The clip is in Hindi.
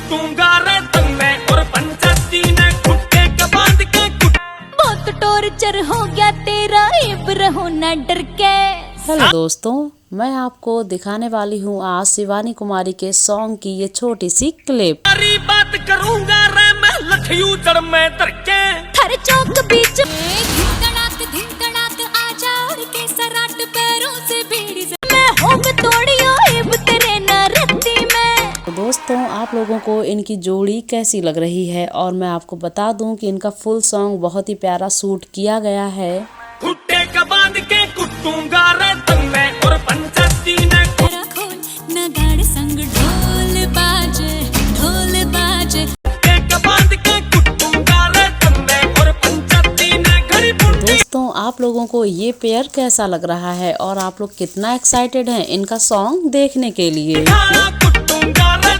कुटूंगा रे तन्ने और पंचायती ने कुत्ते का बांध के बहुत टॉर्चर हो गया तेरा, अब रहो न डर के। हेलो दोस्तों, मैं आपको दिखाने वाली हूँ आज शिवानी कुमारी के सॉन्ग की ये छोटी सी क्लिप। सारी बात करूंगा रे मैं लखयू जड़ में तरके हर चौक बीच धिन तड़ाक आजा और के सराट पैरों से भीड़ से मैं होम तोड़ियो अब तेरे न रत्ती में। तो दोस्तों, आप लोगों को इनकी जोड़ी कैसी लग रही है, और मैं आपको बता दूं कि इनका फुल सॉन्ग बहुत ही प्यारा शूट किया गया है। कुत्ते का बांध के कुटूंगा रे तन्ने और पंचायती ने तेरा खोल नगाड़ संग ढोल बाजे कुत्ते का बांध के कुटूंगा रे तन्ने और पंचायती ने घड़ी दोस्तों, आप लोगों को ये पेयर कैसा लग रहा है और आप लोग कितना एक्साइटेड हैं इनका सॉन्ग देखने के लिए। कुटूंगा रे